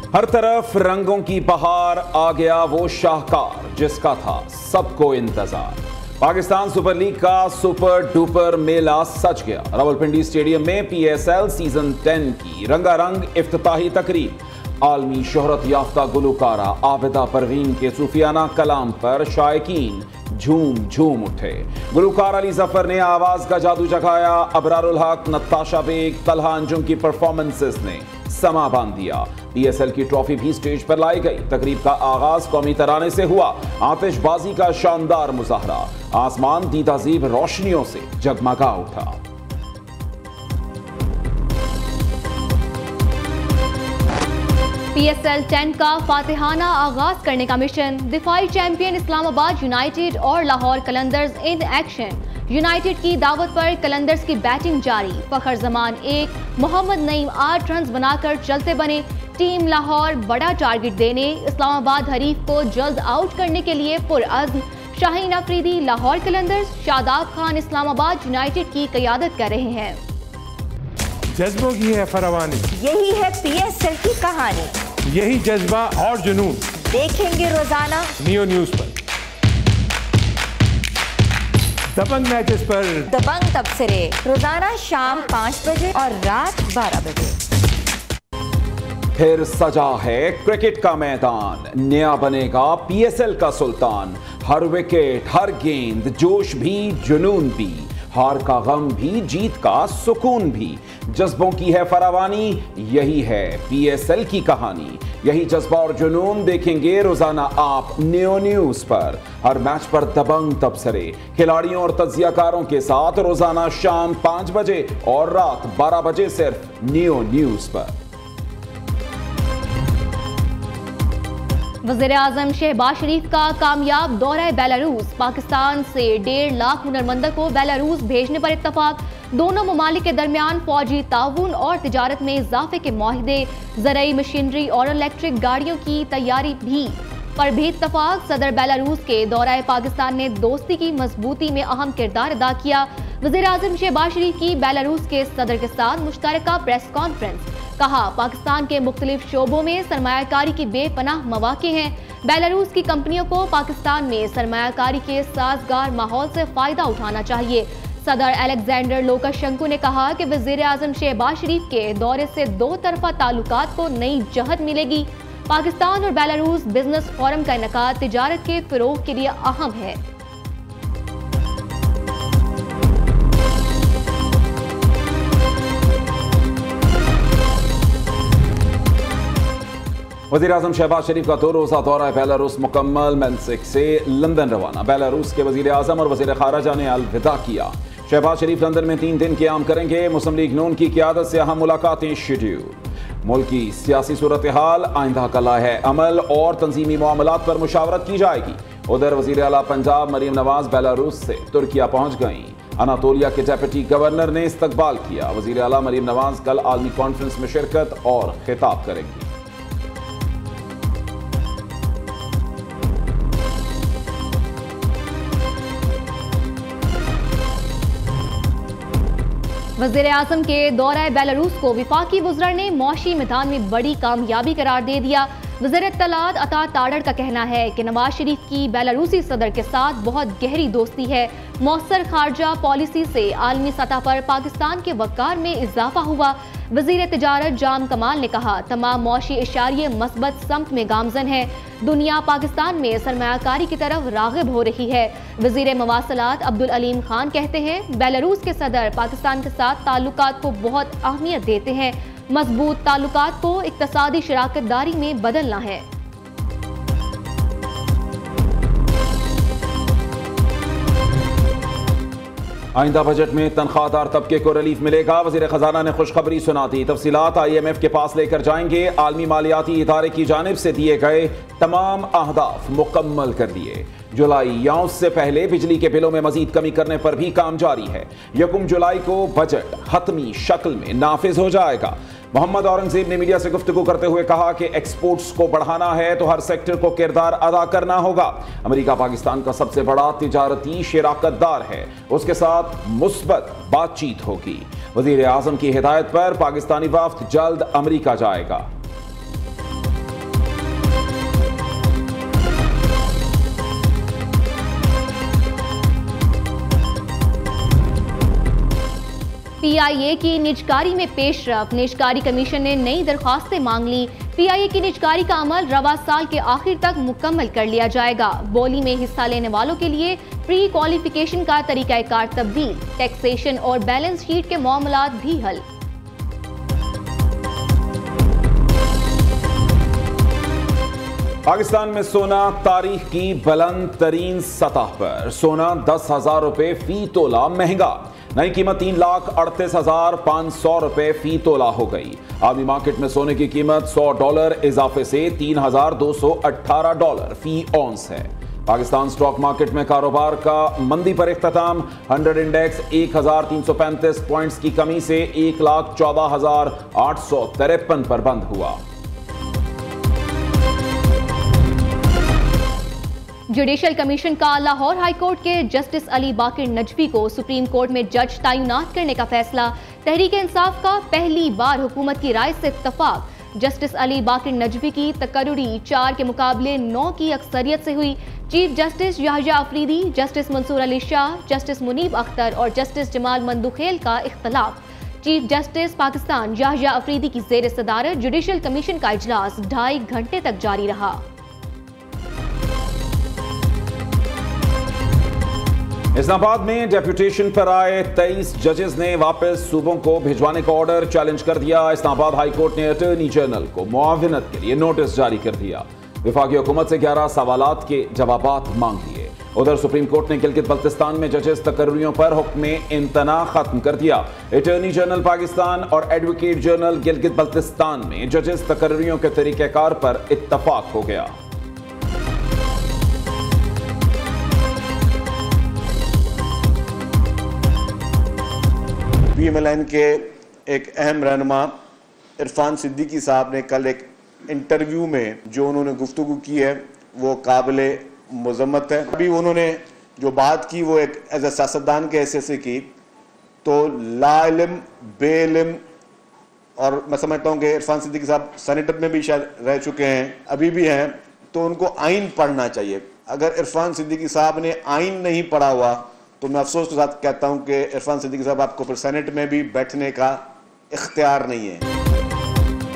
हर तरफ रंगों की बहार, आ गया वो शाहकार जिसका था सबको इंतजार। पाकिस्तान सुपर लीग का सुपर डुपर मेला सज गया। रावलपिंडी स्टेडियम में PSL सीजन 10 की रंगारंग इफ्तिताही तकरीब। आलमी शोहरत याफ्ता गुलकारा आबिदा परवीन के सूफियाना कलाम पर शायकीन झूम झूम उठे। गुलकार अली जफर ने आवाज का जादू जगाया। अबरारुल हक, नताशा बेग, तलहा अंजुम की परफॉर्मेंसेस ने समा बांध दिया। PSL की ट्रॉफी भी स्टेज पर लाई गई। तकरीब का आगाज कौमी तराने से हुआ। आतिशबाजी का शानदार मुजाहरा, आसमान दीदाजीब रोशनियों से जगमगा उठा। PSL 10 का फातिहाना आगाज करने का मिशन। दिफाई चैंपियन इस्लामाबाद यूनाइटेड और Lahore Qalandars in action. United की दावत पर कलंदर्स की बैटिंग जारी। फखर जमान 1, मोहम्मद नईम 8 रन बनाकर चलते बने। टीम लाहौर बड़ा टारगेट देने, इस्लामाबाद हरीफ को जल्द आउट करने के लिए पुरअज़्म। शाहीन अफरीदी लाहौर कलंदर्स, शादाब खान इस्लामाबाद यूनाइटेड की क़यादत कर रहे हैं। जज्बों की है फरावानी, यही है PSL की कहानी। यही जज्बा और जुनून देखेंगे रोजाना नियो न्यूज पर। दबंग मैचेस पर दबंग तबसरे रोजाना शाम 5 बजे और रात 12 बजे। फिर सजा है क्रिकेट का मैदान, नया बनेगा PSL का सुल्तान। हर विकेट, हर गेंद, जोश भी जुनून भी, हार का गम भी, जीत का सुकून भी। जज्बों की है फरावानी, यही है PSL की कहानी। यही जज्बा और जुनून देखेंगे रोजाना आप नियो न्यूज पर। हर मैच पर दबंग तबसरे, खिलाड़ियों और तज्जियाकारों के साथ रोजाना शाम 5 बजे और रात 12 बजे सिर्फ नियो न्यूज पर। वज़ीर-ए-आज़म शहबाज शरीफ का कामयाब दौरा बेलारूस। पाकिस्तान से 1.5 लाख हुनरमंदों को बेलारूस भेजने पर इत्तफाक। दोनों ममालिक के दरमियान फौजी ताउन और तिजारत में इजाफे के मुआहिदे। ज़रई मशीनरी और इलेक्ट्रिक गाड़ियों की तैयारी पर भी इत्तफाक। सदर बेलारूस के दौरा पाकिस्तान ने दोस्ती की मजबूती में अहम किरदार अदा किया। वज़ीर-ए-आज़म शहबाज शरीफ की बेलारूस के सदर के साथ मुश्तरका प्रेस कॉन्फ्रेंस। कहा, पाकिस्तान के मुख्तलिफ शोबों में सरमायाकारी की बेपनाह मौके हैं। बेलारूस की कंपनियों को पाकिस्तान में सरमायाकारी के साजगार माहौल से फायदा उठाना चाहिए। सदर अलेक्जेंडर लुकाशेंको ने कहा कि वज़ीर-ए-आज़म शहबाज शरीफ के दौरे से दो तरफा ताल्लुकात को नई जहत मिलेगी। पाकिस्तान और बेलारूस बिजनेस फोरम का इनेकाद तिजारत के फिरोग के लिए अहम है। वज़ीर-ए-आज़म शहबाज शरीफ का 2 रोज़ा दौरा बेलारूस मुकम्मल। मिन्स्क से लंदन रवाना। बेलारूस के वज़ीर-ए-आज़म और वज़ीर ख़ारिजा ने अलविदा किया। शहबाज शरीफ लंदन में 3 दिन क़याम करेंगे। मुस्लिम लीग नून की क़यादत से अहम मुलाकातें शेड्यूल। मुल्क की सियासी सूरत हाल, आइंदा का लाहे अमल और तंजीमी मामलात पर मुशावरत की जाएगी। उधर वज़ीर आला पंजाब मरीम नवाज बेलारूस से तुर्किया पहुँच गईं। अनातोलिया के डेप्यूटी गवर्नर ने इस्तकबाल किया। वज़ीर आला मरीम नवाज कल आलमी कॉन्फ्रेंस में शिरकत और खिताब करेंगी। वज़ीर-ए-आज़म के दौरा बेलारूस को विफाकी वज़रा ने मौशी मैदान में बड़ी कामयाबी करार दे दिया। वज़ीर इत्तलात अता ताड़र का कहना है कि नवाज शरीफ की बेलारूसी सदर के साथ बहुत गहरी दोस्ती है। मौसर खारजा पॉलिसी से आलमी सतह पर पाकिस्तान के वक़ार में इजाफा हुआ। वज़ीर तिजारत जाम कमाल ने कहा, तमाम मौशी इशारिये मस्बत समत में गामजन है। दुनिया पाकिस्तान में सरमायाकारी की तरफ राग़िब हो रही है। वज़ीर मवासलात अब्दुल अलीम खान कहते हैं, बेलारूस के सदर पाकिस्तान के साथ ताल्लुकात को बहुत अहमियत देते हैं। मजबूत ताल्लुकात को इक़्तिसादी शराकतदारी में बदलना है। आइंदा बजट में तनख्वाहदार तबके को रिलीफ मिलेगा। वज़ीर खजाना ने खुशखबरी सुना दी। तफसीलात IMF के पास लेकर जाएंगे। आलमी मालियाती इदारे की जानिब से दिए गए तमाम अहदाफ मुकम्मल कर दिए। जुलाई या उससे पहले बिजली के बिलों में मजीद कमी करने पर भी काम जारी है। 1 जुलाई को बजट हतमी शक्ल में नाफिज हो जाएगा। मोहम्मद औरंगजेब ने मीडिया से गुफ्तगू करते हुए कहा कि एक्सपोर्ट्स को बढ़ाना है तो हर सेक्टर को किरदार अदा करना होगा। अमेरिका पाकिस्तान का सबसे बड़ा तिजारती शराकतदार है, उसके साथ मुस्बत बातचीत होगी। वज़ीर आज़म की हिदायत पर पाकिस्तानी वफ्द जल्द अमेरिका जाएगा। PIA की निजकारी में पेशरफ, निजकारी कमीशन ने नई दरखास्तें मांग ली। PIA की निजकारी का अमल रवा साल के आखिर तक मुकम्मल कर लिया जाएगा। बोली में हिस्सा लेने वालों के लिए प्री क्वालिफिकेशन का तरीकाकार तब्दील, टैक्सेशन और बैलेंस शीट के मामलात भी हल। पाकिस्तान में सोना तारीख की बुलंद तरीन सतह पर। सोना 10,000 रुपए फी तोला महंगा। नई कीमत 3,38,500 रुपए फी तोला हो गई। आलमी मार्केट में सोने की कीमत $100 इजाफे से $3,218 फी औंस है। पाकिस्तान स्टॉक मार्केट में कारोबार का मंदी पर इख्तिताम। 100 इंडेक्स 1,335 पॉइंट्स की कमी से 1,14,853 पर बंद हुआ। जुडिशल कमीशन का लाहौर हाईकोर्ट के जस्टिस अली बाकिर नजवी को सुप्रीम कोर्ट में जज तैनात करने का फैसला। तहरीक इंसाफ का पहली बार हुकूमत की राय से इत्तफाक। जस्टिस अली बाकिर नजवी की तकर्रुरी 4 के मुकाबले 9 की अक्सरियत से हुई। Chief justice Yahya Afridi, justice Mansoor Ali Shah, justice Munib Akhtar और जस्टिस जमाल मंदुखेल का इख्तलाफ। चीफ जस्टिस पाकिस्तान याहिया अफरीदी की जेर सदारत जुडिशल कमीशन का इजलास 2.5 घंटे तक जारी रहा। इस्लामाबाद में डेप्यूटेशन पर आए 23 जजेस ने वापस सूबों को भिजवाने का ऑर्डर चैलेंज कर दिया। इस्लामाबाद हाई कोर्ट ने अटॉर्नी जनरल को मुआविनत के लिए नोटिस जारी कर दिया। विफाकी हुकूमत से 11 सवालात के जवाबात मांग लिए। उधर सुप्रीम कोर्ट ने गिलगित बल्तिस्तान में जजेस तकर्रियों पर हुक्म इम्तना खत्म कर दिया। अटॉर्नी जनरल पाकिस्तान और एडवोकेट जनरल गिलगित बल्तिस्तान में जजेस तकर्रियों के तरीक़ेकार पर इत्तफाक हो गया। PMLN के एक अहम रहनुमा इरफान सिद्दीकी साहब ने कल एक इंटरव्यू में जो उन्होंने गुफ्तगू की है वो काबिल मज़म्मत है। अभी उन्होंने जो बात की वो एक एज ए सियासतदान के हैसियत से की, तो लाइल्म बेइल्म, और मैं समझता हूँ कि इरफान सिद्दीकी साहब सेनेटर में भी शायद रह चुके हैं, अभी भी हैं, तो उनको आइन पढ़ना चाहिए। अगर इरफान सिद्दीकी साहब ने आइन नहीं पढ़ा हुआ तो मैं अफसोस के साथ कहता हूं कि इरफान सिद्दीकी साहब आपको फिर सेनेट में भी बैठने का इख्तियार नहीं है।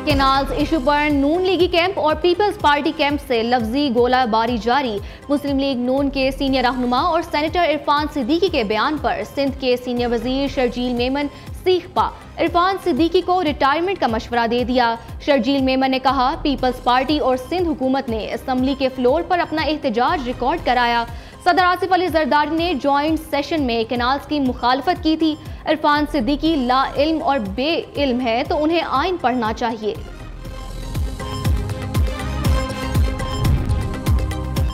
केनाल्स इशू पर नून लीगी कैंप और पीपल्स पार्टी कैंप से लफ्जी गोलाबारी जारी। मुस्लिम लीग नून के सीनियर रहनुमा और सेनेटर इरफान सिद्दीकी के बयान पर सिंध के सीनियर वजीर शर्जील मेमन सीखपा इरफान सिद्दीकी को रिटायरमेंट का मशवरा दे दिया। शर्जील मेमन ने कहा, पीपल्स पार्टी और सिंध हुकूमत ने असम्बली के फ्लोर पर अपना एहतजाज रिकॉर्ड कराया। सदर आसिफ अली जरदारी ने जॉइंट सेशन में केनाल्स की मुखालफत की थी। इरफान सिद्दीकी ला इल्म और बे इल्म है तो उन्हें आइन पढ़ना चाहिए।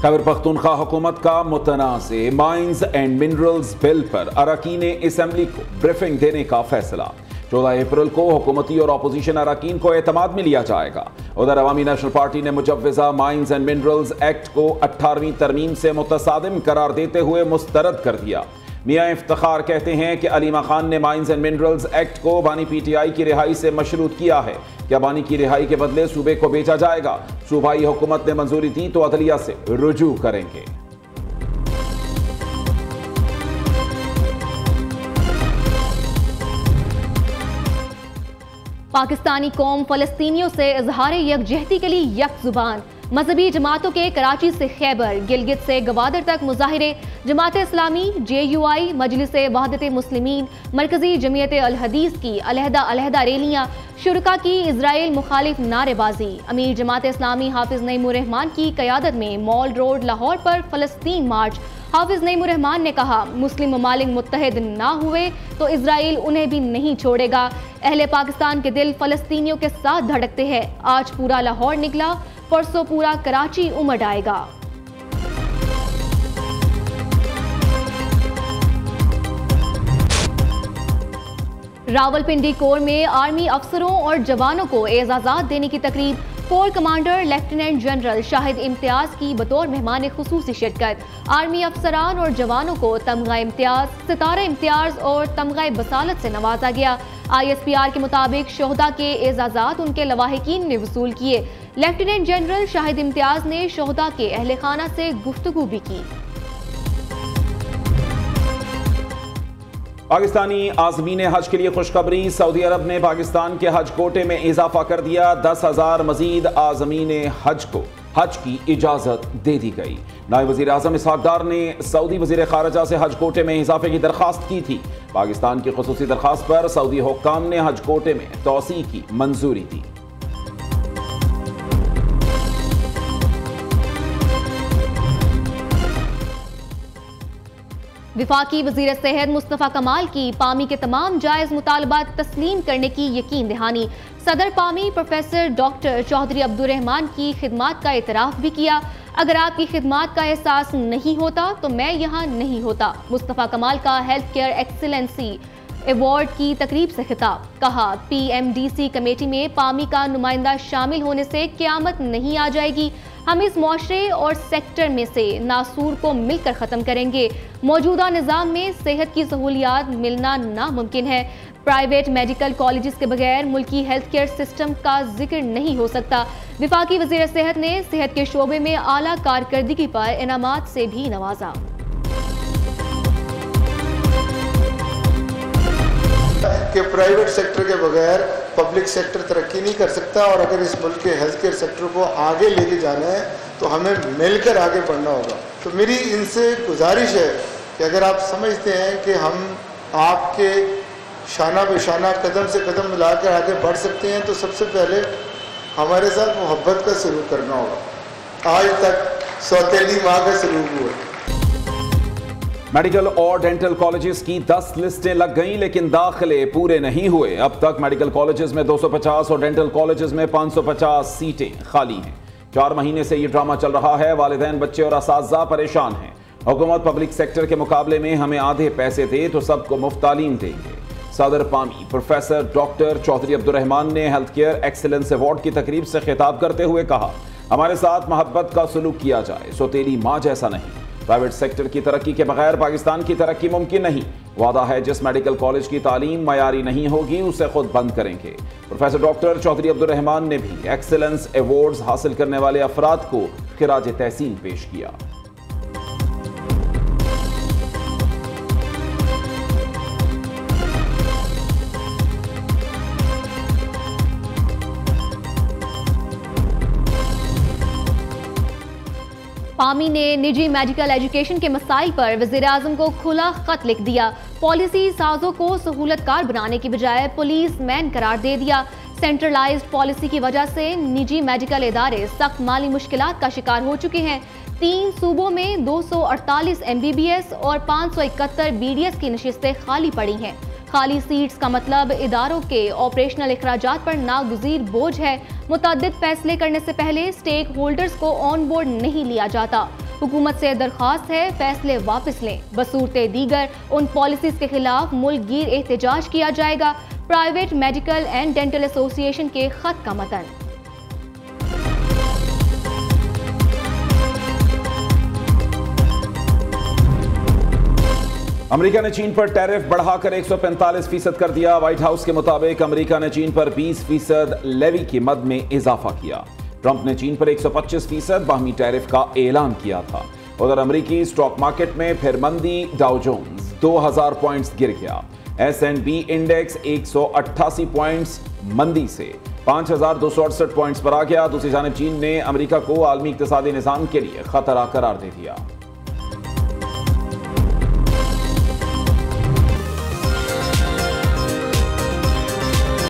खैबर पख्तूनख्वा हुकूमत का मुतनाज़ माइंस एंड मिनरल्स बिल पर अरकान असम्बली को ब्रीफिंग देने का फैसला। 14 अप्रैल को हुकूमती और अपोजिशन अरकान को एतमाद में लिया जाएगा। उधर अवामी नेशनल पार्टी ने मुजव्वज़ा माइंस एंड मिनरल्स एक्ट को 18वीं तरमीम से मुतसादिम करार देते हुए मुस्तरद कर दिया। मियां इफ्तिखार कहते हैं कि अलीमा खान ने माइंस एंड मिनरल्स एक्ट को बानी PTI की रिहाई से मशरूत किया है। क्या बानी की रिहाई के बदले सूबे को बेचा जाएगा? सूबाई हुकूमत ने मंजूरी दी तो अदलिया से रुजू करेंगे। पाकिस्तानी कौम फलस्तीनियों से इजहार यकजहती के लिए यक जुबान। मजहबी जमातों के कराची से खैबर, गिलगित से गवादर तक मुजाहिरे। जमात इस्लामी, JUI, मजलिस वहदत मुस्लिमीन, मरकजी जमीयत अल हदीस की अलहदा रैलियां। शुरका की इजराइल मुखालिफ नारेबाजी। अमीर जमात इस्लामी हाफिज नईमुर रहमान की क़यादत में मॉल रोड लाहौर पर फलस्तीन मार्च। हाफिज नईमुर रहमान ने कहा, मुस्लिम ममालिक मुत्तहिद ना हुए तो इजराइल उन्हें भी नहीं छोड़ेगा। अहले पाकिस्तान के दिल फलस्तीनियों के साथ धड़कते हैं। आज पूरा लाहौर निकला, परसों पूरा कराची उमड़ आएगा। रावलपिंडी कोर में आर्मी अफसरों और जवानों को एजाज़ात देने की तकरीब। Core commander lieutenant general Shahid Imtiaz की बतौर मेहमान खुसूसी शिरकत। आर्मी अफसरान और जवानों को तमगा इम्तियाज, सितारा इम्तियाज और तमगा बसालत से नवाजा गया। ISPR के मुताबिक शोहदा के एजाज़ात उनके लवाहिकीन ने वसूल किए। लेफ्टिनेंट जनरल शाहिद इम्तियाज ने शोहदा के अहले खाना से गुफ्तगू भी की। पाकिस्तानी आज़मीन हज के लिए खुशखबरी। सऊदी अरब ने पाकिस्तान के हज कोटे में इजाफा कर दिया। 10,000 मजीद आज़मीन हज को हज की इजाजत दे दी गई। नायब वज़ीर आज़म इसहाक डार ने सऊदी वज़ीर ख़ारजा से हज कोटे में इजाफे की दरख्वास्त की थी। पाकिस्तान की खुसूसी दरख्वास्त पर सऊदी हुक्काम ने हज कोटे में तोसी की मंजूरी दी। विफाकी वज़ीर सेहत मुस्तफ़ा कमाल की पामी के तमाम जायज़ मुतालबात तस्लीम करने की यकीन दहानी। सदर पामी प्रोफेसर डॉक्टर चौधरी अब्दुर्रहमान की खिदमात का एतराफ़ भी किया। अगर आपकी खिदमात का एहसास नहीं होता तो मैं यहाँ नहीं होता। मुस्तफ़ा कमाल का हेल्थ केयर एक्सीलेंसी अवार्ड की तकरीब से खिताब। कहा, PMDC कमेटी में पामी का नुमाइंदा शामिल होने से क़यामत नहीं आ जाएगी। हम इस मुआशरे और सेक्टर में से नासूर को मिलकर ख़त्म करेंगे। मौजूदा निज़ाम में सेहत की सहूलियात मिलना नामुमकिन है। प्राइवेट मेडिकल कॉलेजेस के बगैर मुल्की हेल्थ केयर सिस्टम का जिक्र नहीं हो सकता। विफाकी वज़ीर सेहत ने सेहत के शोबे में आला कारकर्दगी पर इनामात से भी नवाजा। कि प्राइवेट सेक्टर के बगैर पब्लिक सेक्टर तरक्की नहीं कर सकता, और अगर इस मुल्क के हेल्थ केयर सेक्टर को आगे लेके जाना है तो हमें मिलकर आगे बढ़ना होगा। तो मेरी इनसे गुजारिश है कि अगर आप समझते हैं कि हम आपके शाना बेशाना कदम से कदम मिलाकर आगे बढ़ सकते हैं, तो सबसे पहले हमारे साथ मोहब्बत का सलूक करना होगा। आज तक सौतेली माँ का सलूक हुआ। मेडिकल और डेंटल कॉलेजेस की 10 लिस्टें लग गईं, लेकिन दाखिले पूरे नहीं हुए। अब तक मेडिकल कॉलेजेस में 250 और डेंटल कॉलेजेस में 550 सीटें खाली हैं। 4 महीने से ये ड्रामा चल रहा है। वालिदैन, बच्चे और असातिज़ा परेशान हैं। हुकूमत पब्लिक सेक्टर के मुकाबले में हमें आधे पैसे थे तो सबको मुफ्त तालीम देंगे। सदर पामी प्रोफेसर डॉक्टर चौधरी अब्दुर्रहमान ने हेल्थ केयर एक्सीलेंस अवार्ड की तकरीब से खिताब करते हुए कहा, हमारे साथ मोहब्बत का सलूक किया जाए, सौतेली माँ जैसा नहीं। प्राइवेट सेक्टर की तरक्की के बगैर पाकिस्तान की तरक्की मुमकिन नहीं। वादा है जिस मेडिकल कॉलेज की तालीम मयारी नहीं होगी उसे खुद बंद करेंगे। प्रोफेसर डॉक्टर चौधरी अब्दुर्रहमान ने भी एक्सीलेंस अवार्ड्स हासिल करने वाले अफराद को खिराज तहसीन पेश किया। पामी ने निजी मेडिकल एजुकेशन के मसाइल पर वज़ीर आज़म को खुला खत लिख दिया। पॉलिसी साजों को सहूलतकार बनाने की बजाय पुलिस मैन करार दे दिया। सेंट्रलाइज्ड पॉलिसी की वजह से निजी मेडिकल इदारे सख्त माली मुश्किलात का शिकार हो चुके हैं। 3 सूबों में 248 MBBS और 571 BDS की नशिस्तें खाली पड़ी हैं। खाली सीट्स का मतलब इदारों के ऑपरेशनल इखराजात पर नागुज़ीर बोझ है। मुतअद्दिद फैसले करने से पहले स्टेक होल्डर्स को ऑन बोर्ड नहीं लिया जाता। हुकूमत से दरख्वास्त है फैसले वापस लें। बसूरते दीगर उन पॉलिसीज के खिलाफ मुल्क गिर एहतजाज किया जाएगा। Private medical and dental association के खत का मतन। अमेरिका ने चीन पर टैरिफ बढ़ाकर 145% कर दिया। व्हाइट हाउस के मुताबिक अमेरिका ने चीन पर 20% लेवी की मद में इजाफा किया। ट्रंप ने चीन पर 125% बाहमी टैरिफ का ऐलान किया था। उधर अमेरिकी स्टॉक मार्केट में फिर मंदी, डाउ जोन्स 2000 पॉइंट्स गिर गया। S&P इंडेक्स 188 पॉइंट्स मंदी से 5268 पॉइंट्स पर आ गया। दूसरी जानिब चीन ने अमेरिका को आलमी इक्तिसादी निज़ाम के लिए खतरा करार दे दिया।